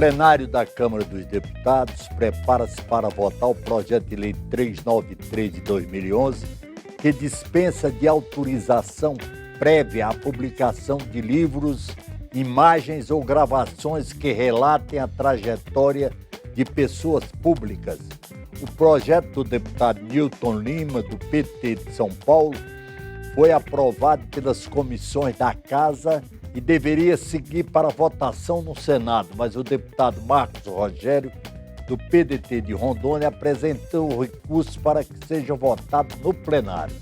plenário da Câmara dos Deputados prepara-se para votar o projeto de lei 393 de 2011, que dispensa de autorização prévia à publicação de livros, imagens ou gravações que relatem a trajetória de pessoas públicas. O projeto do deputado Newton Lima, do PT de São Paulo, foi aprovado pelas comissões da Casa e deveria seguir para votação no Senado, mas o deputado Marcos Rogério, do PDT de Rondônia, apresentou o recurso para que seja votado no plenário.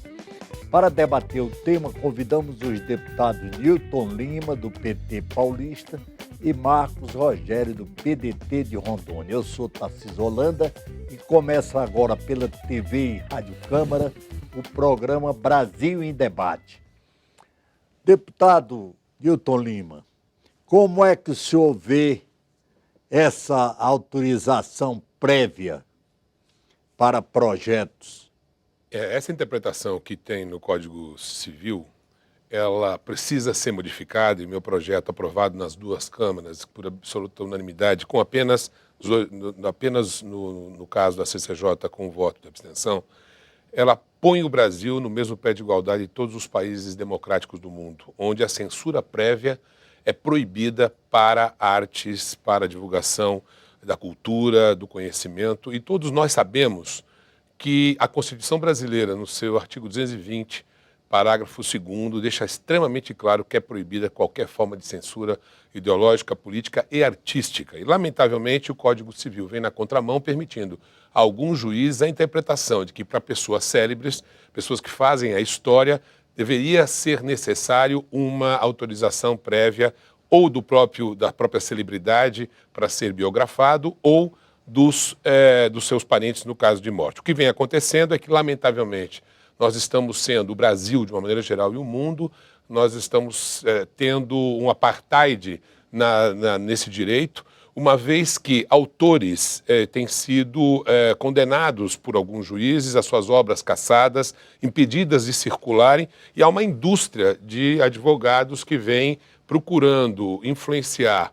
Para debater o tema, convidamos os deputados Newton Lima, do PT paulista, e Marcos Rogério, do PDT de Rondônia. Eu sou Tarcísio Holanda e começa agora pela TV e Rádio Câmara o programa Brasil em Debate. Deputado Newton Lima, como é que o senhor vê essa autorização prévia para projetos? Essa interpretação que tem no Código Civil, ela precisa ser modificada, e meu projeto aprovado nas duas câmaras por absoluta unanimidade, com apenas no caso da CCJ com o voto de abstenção, ela põe o Brasil no mesmo pé de igualdade de todos os países democráticos do mundo, onde a censura prévia é proibida para artes, para a divulgação da cultura, do conhecimento, e todos nós sabemos que a Constituição brasileira, no seu artigo 220, parágrafo 2º, deixa extremamente claro que é proibida qualquer forma de censura ideológica, política e artística. E, lamentavelmente, o Código Civil vem na contramão, permitindo a alguns juízes a interpretação de que, para pessoas célebres, pessoas que fazem a história, deveria ser necessário uma autorização prévia ou da própria celebridade para ser biografado ou dos seus parentes no caso de morte. O que vem acontecendo é que, lamentavelmente, nós estamos sendo, o Brasil de uma maneira geral e o mundo, nós estamos tendo um apartheid nesse direito, uma vez que autores têm sido condenados por alguns juízes, as suas obras cassadas, impedidas de circularem, e há uma indústria de advogados que vem procurando influenciar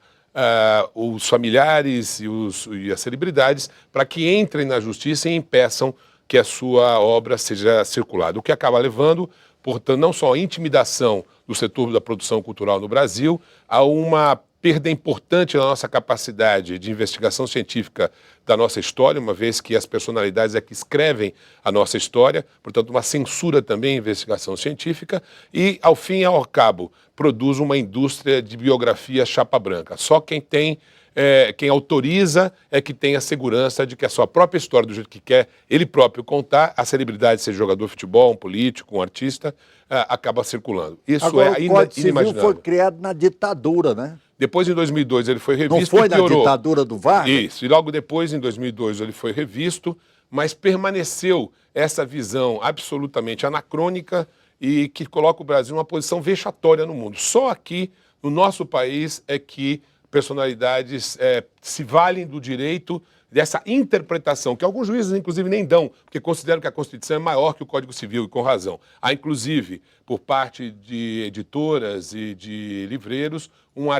os familiares e as celebridades para que entrem na justiça e impeçam que a sua obra seja circulada, o que acaba levando, portanto, não só a intimidação do setor da produção cultural no Brasil, a uma perda importante na nossa capacidade de investigação científica da nossa história, uma vez que as personalidades é que escrevem a nossa história, portanto, uma censura também à investigação científica e, ao fim e ao cabo, produz uma indústria de biografia chapa branca. Só quem autoriza é que tem a segurança de que a sua própria história, do jeito que quer ele próprio contar, a celebridade, seja jogador de futebol, um político, um artista, acaba circulando. Isso agora, é o Código Civil inimaginável. Foi criado na ditadura, né? Depois, em 2002, ele foi revisto. Não foi na ditadura do Vargas? Isso, e logo depois, em 2002, ele foi revisto, mas permaneceu essa visão absolutamente anacrônica e que coloca o Brasil numa posição vexatória no mundo. Só aqui, no nosso país, é que personalidades se valem do direito dessa interpretação, que alguns juízes, inclusive, nem dão, porque consideram que a Constituição é maior que o Código Civil, e com razão. Há, inclusive, por parte de editoras e de livreiros, uma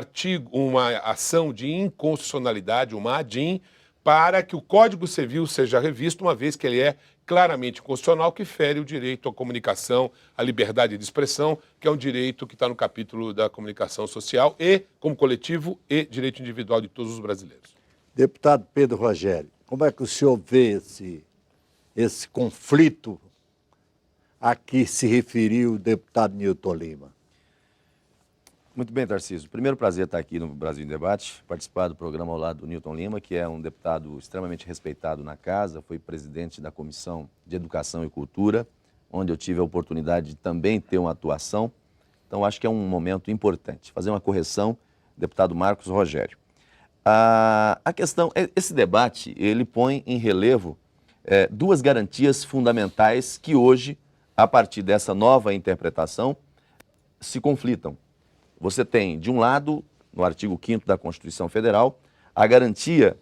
ação de inconstitucionalidade, uma ADIM, para que o Código Civil seja revisto, uma vez que ele é claramente inconstitucional, que fere o direito à comunicação, à liberdade de expressão, que é um direito que está no capítulo da comunicação social e, como coletivo, e direito individual de todos os brasileiros. Deputado Pedro Rogério, como é que o senhor vê esse conflito a que se referiu o deputado Newton Lima? Muito bem, Tarcísio. Primeiro prazer estar aqui no Brasil em Debate, participar do programa ao lado do Newton Lima, que é um deputado extremamente respeitado na casa, foi presidente da Comissão de Educação e Cultura, onde eu tive a oportunidade de também ter uma atuação. Então, acho que é um momento importante. Fazer uma correção, deputado Marcos Rogério. A questão, esse debate, ele põe em relevo duas garantias fundamentais que hoje, a partir dessa nova interpretação, se conflitam. Você tem, de um lado, no artigo 5º da Constituição Federal, a garantia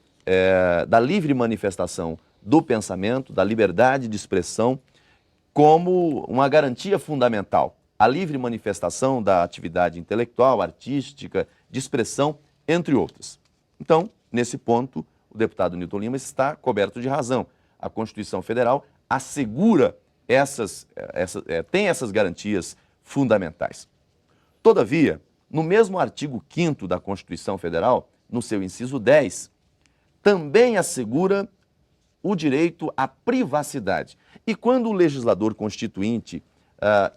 da livre manifestação do pensamento, da liberdade de expressão, como uma garantia fundamental. A livre manifestação da atividade intelectual, artística, de expressão, entre outras. Então, nesse ponto, o deputado Newton Lima está coberto de razão. A Constituição Federal assegura tem essas garantias fundamentais. Todavia, no mesmo artigo 5º da Constituição Federal, no seu inciso 10, também assegura o direito à privacidade. E quando o legislador constituinte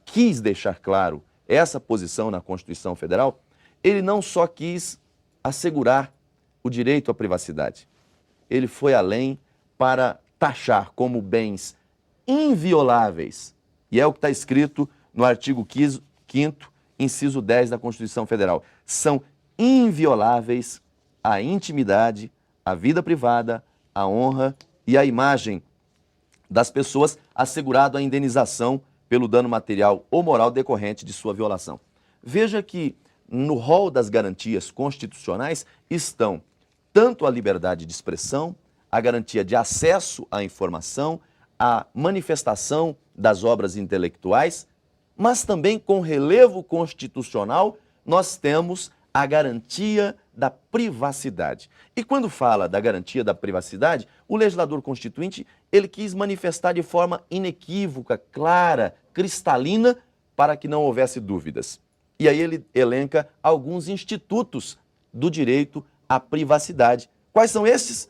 quis deixar claro essa posição na Constituição Federal, ele não só quis assegurar o direito à privacidade, ele foi além para taxar como bens invioláveis, e é o que está escrito no artigo 5º, inciso 10 da Constituição Federal. São invioláveis a intimidade, a vida privada, a honra e a imagem das pessoas, assegurado a indenização pelo dano material ou moral decorrente de sua violação. Veja que no rol das garantias constitucionais estão tanto a liberdade de expressão, a garantia de acesso à informação, a manifestação das obras intelectuais, mas também com relevo constitucional nós temos a garantia da privacidade. E quando fala da garantia da privacidade, o legislador constituinte, ele quis manifestar de forma inequívoca, clara, cristalina, para que não houvesse dúvidas. E aí ele elenca alguns institutos do direito à privacidade. Quais são esses?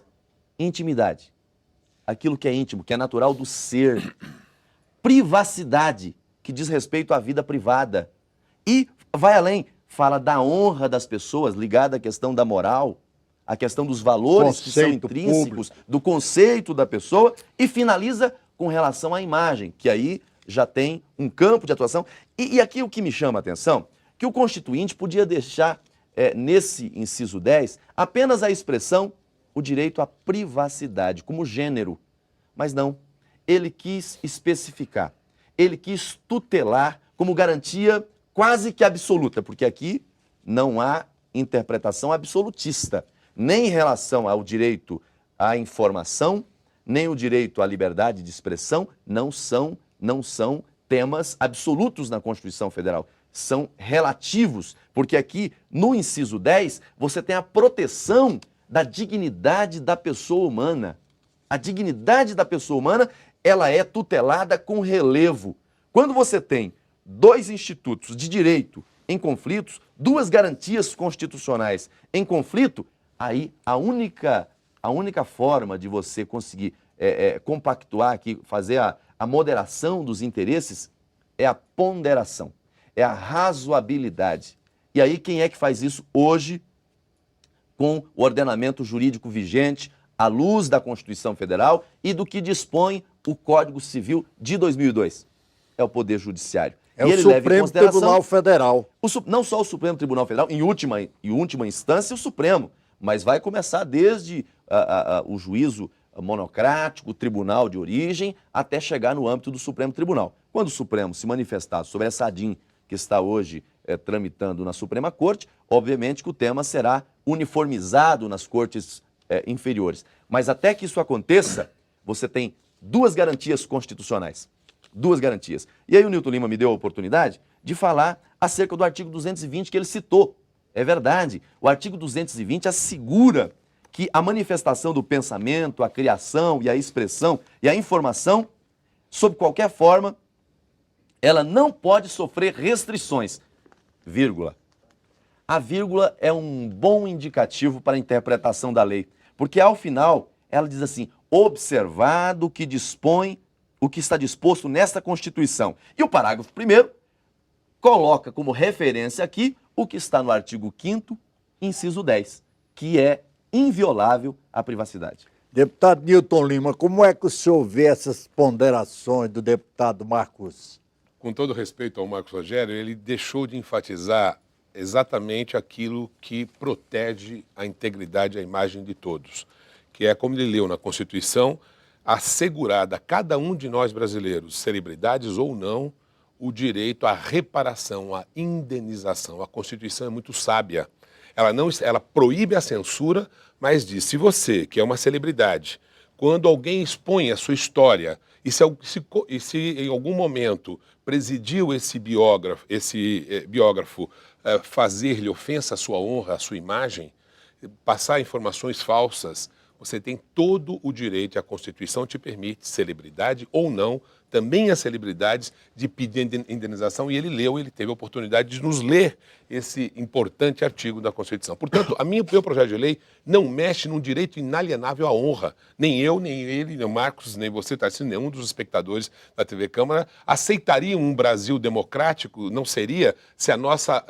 Intimidade. Aquilo que é íntimo, que é natural do ser. Privacidade, que diz respeito à vida privada. E vai além, fala da honra das pessoas, ligada à questão da moral, à questão dos valores que são intrínsecos, do conceito da pessoa, e finaliza com relação à imagem, que aí já tem um campo de atuação. E aqui o que me chama a atenção, que o Constituinte podia deixar, nesse inciso 10, apenas a expressão o direito à privacidade, como gênero. Mas não, ele quis especificar, ele quis tutelar como garantia quase que absoluta, porque aqui não há interpretação absolutista, nem em relação ao direito à informação, nem o direito à liberdade de expressão, não são temas absolutos na Constituição Federal, são relativos, porque aqui no inciso 10 você tem a proteção da dignidade da pessoa humana. A dignidade da pessoa humana, ela é tutelada com relevo. Quando você tem dois institutos de direito em conflitos, duas garantias constitucionais em conflito, aí a única forma de você conseguir compactuar aqui, fazer a moderação dos interesses, é a ponderação, é a razoabilidade. E aí quem é que faz isso hoje com o ordenamento jurídico vigente, à luz da Constituição Federal e do que dispõe o Código Civil de 2002? É o Poder Judiciário. É o Supremo Tribunal Federal. Não só o Supremo Tribunal Federal, em última instância o Supremo, mas vai começar desde o juízo monocrático, o tribunal de origem, até chegar no âmbito do Supremo Tribunal. Quando o Supremo se manifestar sobre essa ADIM que está hoje tramitando na Suprema Corte, obviamente que o tema será uniformizado nas cortes inferiores. Mas até que isso aconteça, você tem duas garantias constitucionais. Duas garantias. E aí o Newton Lima me deu a oportunidade de falar acerca do artigo 220 que ele citou. É verdade, o artigo 220 assegura que a manifestação do pensamento, a criação e a expressão e a informação, sob qualquer forma, ela não pode sofrer restrições, vírgula. A vírgula é um bom indicativo para a interpretação da lei, porque ao final ela diz assim, observado o que dispõe, o que está disposto nesta Constituição. E o parágrafo 1º coloca como referência aqui o que está no artigo 5º, inciso 10, que é inviolável a privacidade. Deputado Newton Lima, como é que o senhor vê essas ponderações do deputado Marcos? Com todo respeito ao Marcos Rogério, ele deixou de enfatizar exatamente aquilo que protege a integridade e a imagem de todos, que é, como ele leu na Constituição, assegurada a cada um de nós brasileiros, celebridades ou não, o direito à reparação, à indenização. A Constituição é muito sábia. Ela proíbe a censura, mas diz, se você, que é uma celebridade, quando alguém expõe a sua história, e se em algum momento presidiu esse biógrafo fazer-lhe ofensa à sua honra, à sua imagem, passar informações falsas, você tem todo o direito, a Constituição te permite, celebridade ou não, também as celebridades, de pedir indenização, e ele teve a oportunidade de nos ler esse importante artigo da Constituição. Portanto, meu projeto de lei não mexe num direito inalienável à honra. Nem eu, nem ele, nem o Marcos, nem você, Tarcísio, nenhum dos espectadores da TV Câmara aceitariam um Brasil democrático, não seria, se a nossa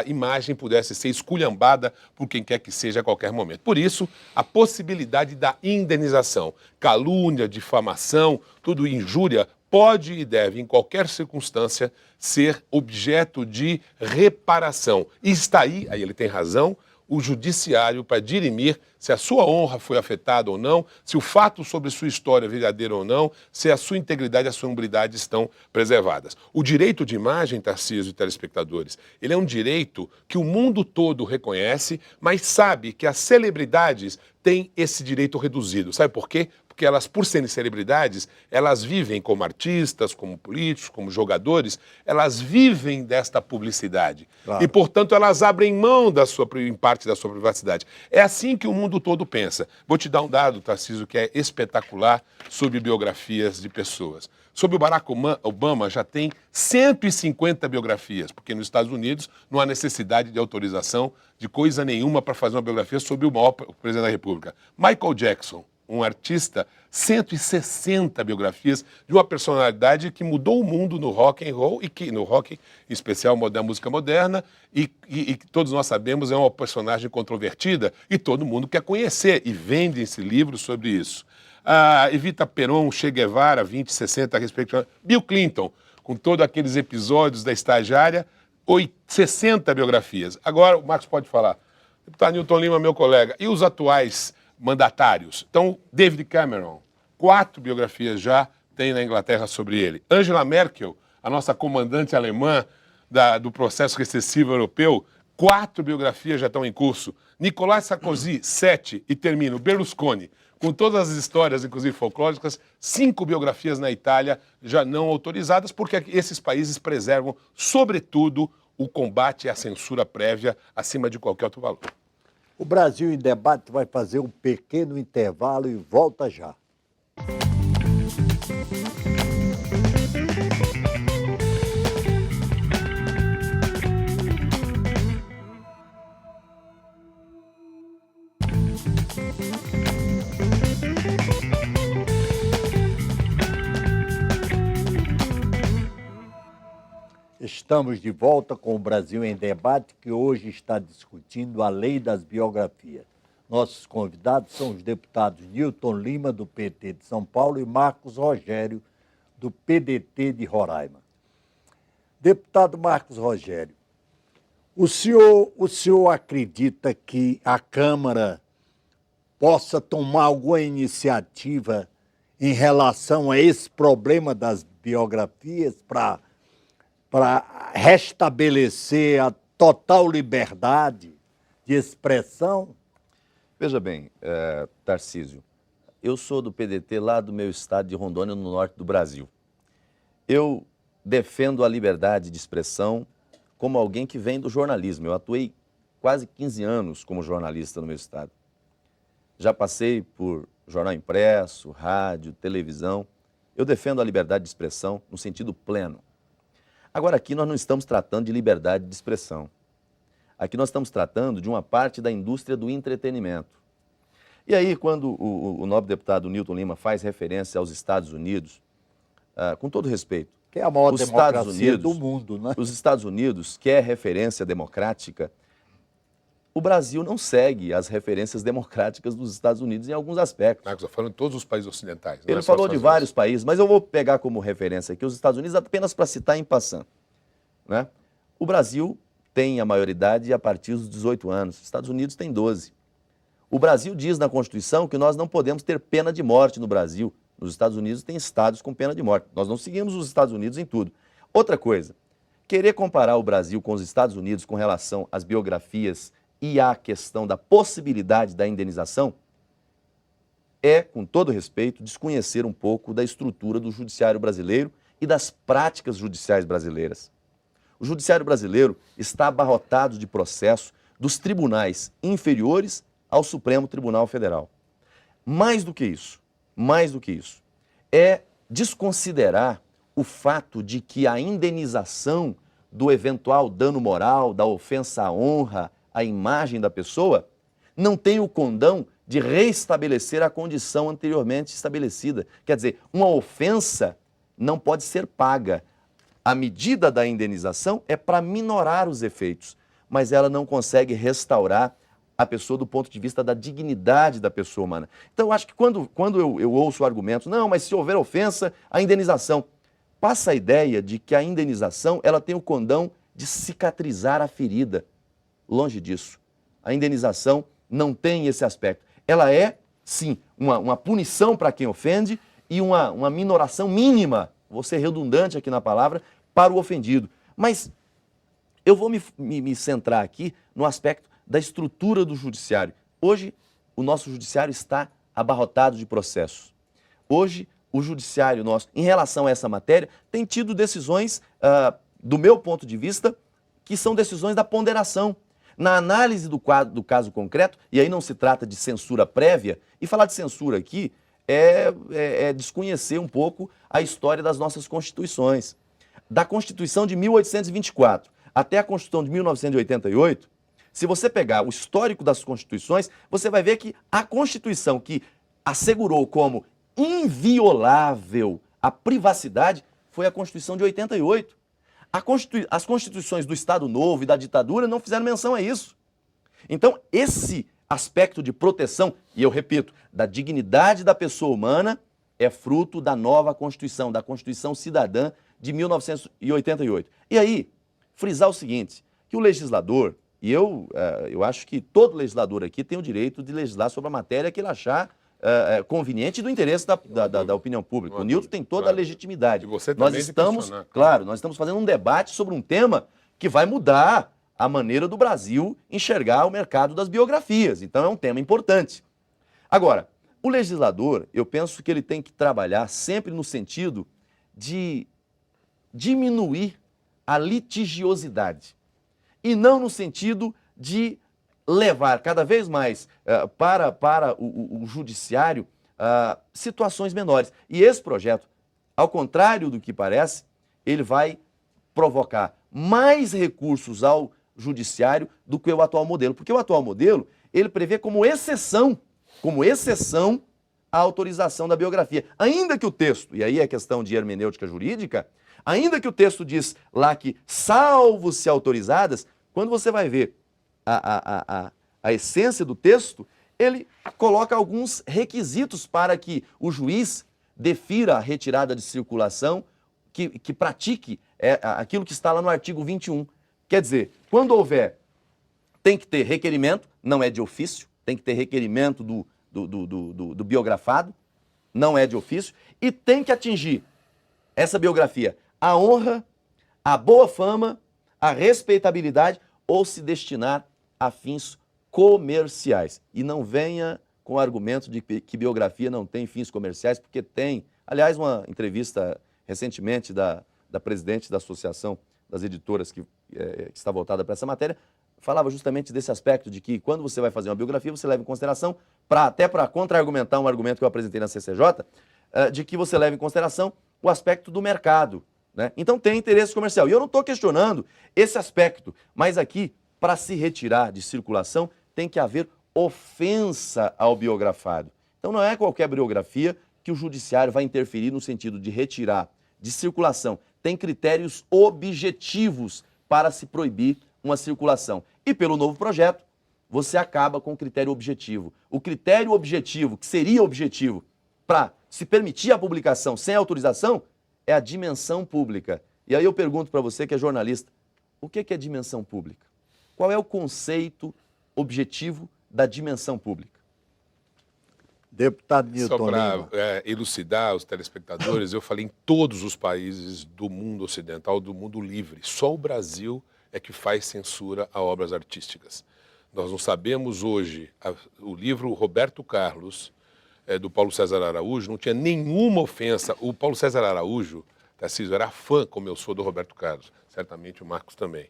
imagem pudesse ser esculhambada por quem quer que seja a qualquer momento. Por isso, a possibilidade da indenização, calúnia, difamação, tudo injúria, pode e deve, em qualquer circunstância, ser objeto de reparação. E está aí ele tem razão, o judiciário para dirimir se a sua honra foi afetada ou não, se o fato sobre sua história é verdadeiro ou não, se a sua integridade e a sua hombridade estão preservadas. O direito de imagem, Tarcísio e telespectadores, ele é um direito que o mundo todo reconhece, mas sabe que as celebridades têm esse direito reduzido. Sabe por quê? Porque elas, por serem celebridades, elas vivem como artistas, como políticos, como jogadores, elas vivem desta publicidade. Claro. E, portanto, elas abrem mão em parte da sua privacidade. É assim que o mundo todo pensa. Vou te dar um dado, Tarcísio, que é espetacular sobre biografias de pessoas. Sobre o Barack Obama, já tem 150 biografias, porque nos Estados Unidos não há necessidade de autorização de coisa nenhuma para fazer uma biografia sobre o maior presidente da República. Michael Jackson, um artista, 160 biografias de uma personalidade que mudou o mundo no rock and roll, e que no rock, em especial da música moderna, e todos nós sabemos é uma personagem controvertida e todo mundo quer conhecer, e vende-se livros sobre isso. Evita Peron, Che Guevara, 20, 60, respectivamente. Bill Clinton, com todos aqueles episódios da estagiária, 60 biografias. Agora, o Marcos pode falar. Deputado Newton Lima, meu colega, e os atuais mandatários? Então, David Cameron, 4 biografias já tem na Inglaterra sobre ele. Angela Merkel, a nossa comandante alemã do processo recessivo europeu, 4 biografias já estão em curso. Nicolas Sarkozy, 7, e termino. Berlusconi, com todas as histórias, inclusive folclóricas, 5 biografias na Itália já não autorizadas, porque esses países preservam, sobretudo, o combate à censura prévia acima de qualquer outro valor. O Brasil em Debate vai fazer um pequeno intervalo e volta já. Estamos de volta com o Brasil em Debate, que hoje está discutindo a lei das biografias. Nossos convidados são os deputados Newton Lima, do PT de São Paulo, e Marcos Rogério, do PDT de Roraima. Deputado Marcos Rogério, o senhor acredita que a Câmara possa tomar alguma iniciativa em relação a esse problema das biografias para restabelecer a total liberdade de expressão? Veja bem, Tarcísio, eu sou do PDT lá do meu estado de Rondônia, no norte do Brasil. Eu defendo a liberdade de expressão como alguém que vem do jornalismo. Eu atuei quase 15 anos como jornalista no meu estado. Já passei por jornal impresso, rádio, televisão. Eu defendo a liberdade de expressão no sentido pleno. Agora, aqui nós não estamos tratando de liberdade de expressão. Aqui nós estamos tratando de uma parte da indústria do entretenimento. E aí, quando o nobre deputado Newton Lima faz referência aos Estados Unidos, com todo respeito, Que é a maior os democracia Estados Unidos, do mundo, né? Os Estados Unidos, que é referência democrática, o Brasil não segue as referências democráticas dos Estados Unidos em alguns aspectos. Marcos, eu falo em todos os países ocidentais. Ele falou de vários países, mas eu vou pegar como referência aqui os Estados Unidos apenas para citar em passant, né? O Brasil tem a maioridade a partir dos 18 anos, os Estados Unidos tem 12. O Brasil diz na Constituição que nós não podemos ter pena de morte no Brasil. Nos Estados Unidos tem estados com pena de morte. Nós não seguimos os Estados Unidos em tudo. Outra coisa, querer comparar o Brasil com os Estados Unidos com relação às biografias e à questão da possibilidade da indenização é, com todo respeito, desconhecer um pouco da estrutura do judiciário brasileiro e das práticas judiciais brasileiras. O judiciário brasileiro está abarrotado de processos dos tribunais inferiores ao Supremo Tribunal Federal. Mais do que isso, é desconsiderar o fato de que a indenização do eventual dano moral, da ofensa à honra, à imagem da pessoa, não tem o condão de reestabelecer a condição anteriormente estabelecida. Quer dizer, uma ofensa não pode ser paga. A medida da indenização é para minorar os efeitos, mas ela não consegue restaurar a pessoa do ponto de vista da dignidade da pessoa humana. Então, eu acho que quando eu ouço o argumento, não, mas se houver ofensa, a indenização. Passa a ideia de que a indenização ela tem o condão de cicatrizar a ferida. Longe disso. A indenização não tem esse aspecto. Ela é, sim, uma punição para quem ofende e uma minoração mínima, vou ser redundante aqui na palavra, para o ofendido. Mas eu vou me centrar aqui no aspecto da estrutura do judiciário. Hoje, o nosso judiciário está abarrotado de processos. Hoje, o judiciário nosso, em relação a essa matéria, tem tido decisões, do meu ponto de vista, que são decisões da ponderação. Na análise do caso concreto, e aí não se trata de censura prévia, e falar de censura aqui é desconhecer um pouco a história das nossas constituições. Da Constituição de 1824 até a Constituição de 1988, se você pegar o histórico das constituições, você vai ver que a Constituição que assegurou como inviolável a privacidade foi a Constituição de 88. As constituições do Estado Novo e da ditadura não fizeram menção a isso. Então, esse aspecto de proteção, e eu repito, da dignidade da pessoa humana, é fruto da nova Constituição, da Constituição Cidadã de 1988. E aí, frisar o seguinte, que o legislador, e eu acho que todo legislador aqui tem o direito de legislar sobre a matéria que ele achar conveniente do interesse da opinião pública. O Nilton tem toda a legitimidade. E você nós também estamos, claro, nós estamos fazendo um debate sobre um tema que vai mudar a maneira do Brasil enxergar o mercado das biografias. Então é um tema importante. Agora, o legislador, eu penso que ele tem que trabalhar sempre no sentido de diminuir a litigiosidade e não no sentido de levar cada vez mais para o judiciário situações menores. E esse projeto, ao contrário do que parece, ele vai provocar mais recursos ao judiciário do que o atual modelo. Porque o atual modelo, ele prevê como exceção a autorização da biografia. Ainda que o texto, e aí é questão de hermenêutica jurídica, ainda que o texto diz lá que, salvo se autorizadas, quando você vai ver a essência do texto, ele coloca alguns requisitos para que o juiz defira a retirada de circulação, que pratique aquilo que está lá no artigo 21. Quer dizer, quando houver, tem que ter requerimento, não é de ofício, tem que ter requerimento do biografado, não é de ofício, e tem que atingir essa biografia a honra, a boa fama, a respeitabilidade ou se destinar a fins comerciais. E não venha com o argumento de que biografia não tem fins comerciais, porque tem. Aliás, uma entrevista recentemente da presidente da Associação das Editoras, que está voltada para essa matéria, falava justamente desse aspecto de que quando você vai fazer uma biografia, você leva em consideração, até para contra-argumentar um argumento que eu apresentei na CCJ, de que você leva em consideração o aspecto do mercado. Né? Então tem interesse comercial. E eu não estou questionando esse aspecto, mas aqui, para se retirar de circulação, tem que haver ofensa ao biografado. Então não é qualquer biografia que o judiciário vai interferir no sentido de retirar de circulação. Tem critérios objetivos para se proibir uma circulação. E pelo novo projeto, você acaba com o critério objetivo. O critério objetivo, que seria objetivo para se permitir a publicação sem autorização, é a dimensão pública. E aí eu pergunto para você que é jornalista, o que é dimensão pública? Qual é o conceito objetivo da dimensão pública? Deputado Nilton Só para Lima. elucidar os telespectadores, eu falei em todos os países do mundo ocidental, do mundo livre. Só o Brasil é que faz censura a obras artísticas. Nós não sabemos hoje, o livro Roberto Carlos, do Paulo César Araújo, não tinha nenhuma ofensa. O Paulo César Araújo, Tarcísio, era fã, como eu sou, do Roberto Carlos. Certamente o Marcos também.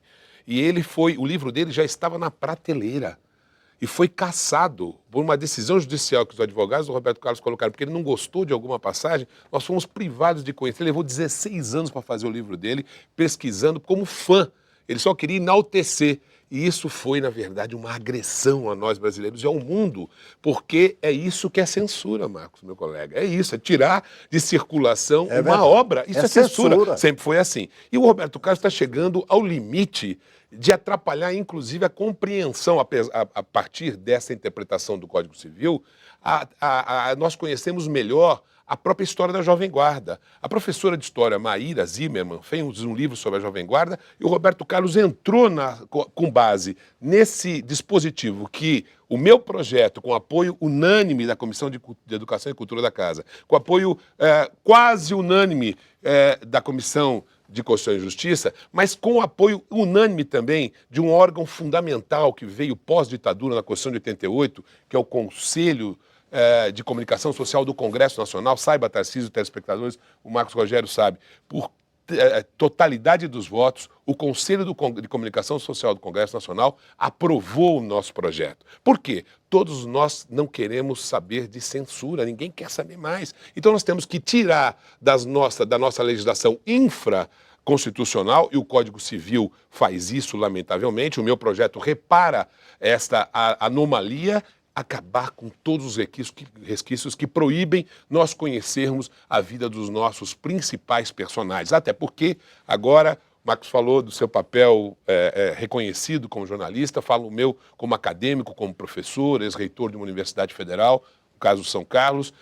E o livro dele já estava na prateleira. E foi cassado por uma decisão judicial que os advogados do Roberto Carlos colocaram, porque ele não gostou de alguma passagem, nós fomos privados de conhecer. Ele levou 16 anos para fazer o livro dele, pesquisando como fã. Ele só queria enaltecer. E isso foi, na verdade, uma agressão a nós brasileiros e ao mundo, porque é isso que é censura, Marcos, meu colega. É isso, é tirar de circulação uma obra. Isso é censura. Sempre foi assim. E o Roberto Carlos está chegando ao limite de atrapalhar, inclusive, a compreensão, a partir dessa interpretação do Código Civil, nós conhecemos melhor a própria história da Jovem Guarda. A professora de história Maíra Zimmermann fez um livro sobre a Jovem Guarda e o Roberto Carlos entrou com base nesse dispositivo que o meu projeto, com apoio unânime da Comissão de Educação e Cultura da Casa, com apoio quase unânime da Comissão de Constituição e Justiça, mas com o apoio unânime também de um órgão fundamental que veio pós-ditadura na Constituição de 88, que é o Conselho de Comunicação Social do Congresso Nacional. Saiba, Tarcísio, telespectadores, o Marcos Rogério sabe, por totalidade dos votos, o Conselho de Comunicação Social do Congresso Nacional aprovou o nosso projeto. Por quê? Todos nós não queremos saber de censura, ninguém quer saber mais. Então nós temos que tirar da nossa legislação infraconstitucional, e o Código Civil faz isso, lamentavelmente. O meu projeto repara esta anomalia, acabar com todos os resquícios que proíbem nós conhecermos a vida dos nossos principais personagens. Até porque, agora, Marcos falou do seu papel reconhecido como jornalista, falo o meu como acadêmico, como professor, ex-reitor de uma universidade federal, no caso São Carlos,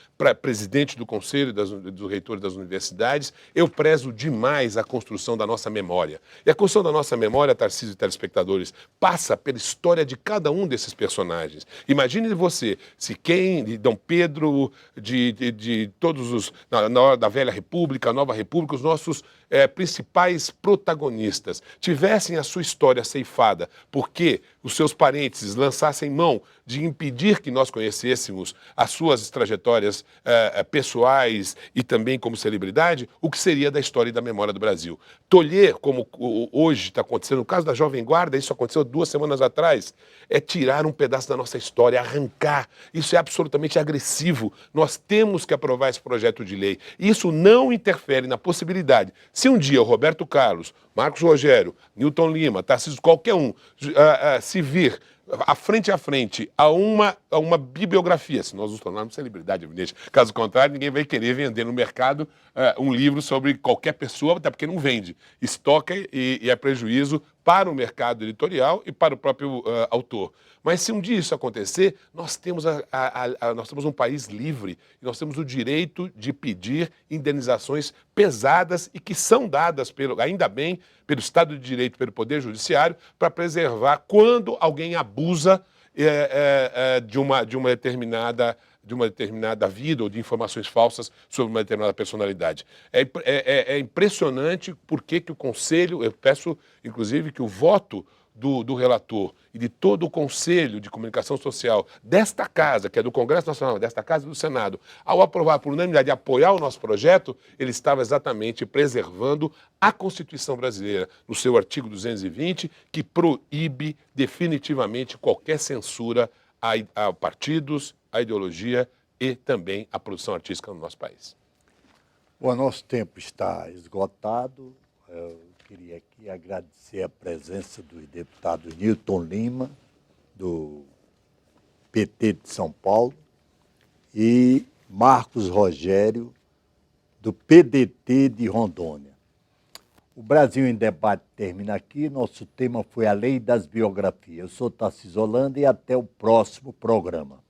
presidente do Conselho dos Reitores das Universidades. Eu prezo demais a construção da nossa memória. E a construção da nossa memória, Tarcísio e telespectadores, passa pela história de cada um desses personagens. Imagine você, se de Dom Pedro, de todos os, na hora da Velha República, a Nova República, os nossos principais protagonistas tivessem a sua história ceifada porque os seus parentes lançassem mão de impedir que nós conhecêssemos as suas trajetórias pessoais e também como celebridade, o que seria da história e da memória do Brasil. Tolher, como hoje está acontecendo, no caso da Jovem Guarda, isso aconteceu 2 semanas atrás, é tirar um pedaço da nossa história, arrancar. Isso é absolutamente agressivo. Nós temos que aprovar esse projeto de lei. Isso não interfere na possibilidade. Se um dia o Roberto Carlos, Marcos Rogério, Newton Lima, Tarcísio, qualquer um, se vir frente a frente a uma bibliografia, se nós nos tornarmos celebridade, evidente. Caso contrário, ninguém vai querer vender no mercado um livro sobre qualquer pessoa, até porque não vende. Estoca e é prejuízo para o mercado editorial e para o próprio autor. Mas se um dia isso acontecer, nós temos um país livre e nós temos o direito de pedir indenizações pesadas e que são dadas, ainda bem, pelo Estado de Direito, pelo Poder Judiciário, para preservar quando alguém abusa de uma determinada vida ou de informações falsas sobre uma determinada personalidade. É impressionante porque que o Conselho, eu peço, inclusive, que o voto do relator e de todo o Conselho de Comunicação Social desta Casa, que é do Congresso Nacional, desta Casa e do Senado, ao aprovar por unanimidade e apoiar o nosso projeto, ele estava exatamente preservando a Constituição brasileira, no seu artigo 220, que proíbe definitivamente qualquer censura a partidos, a ideologia e também a produção artística no nosso país. O nosso tempo está esgotado. Eu queria aqui agradecer a presença dos deputados Newton Lima, do PT de São Paulo, e Marcos Rogério, do PDT de Rondônia. O Brasil em Debate termina aqui. Nosso tema foi a Lei das Biografias. Eu sou Tarcísio Holanda e até o próximo programa.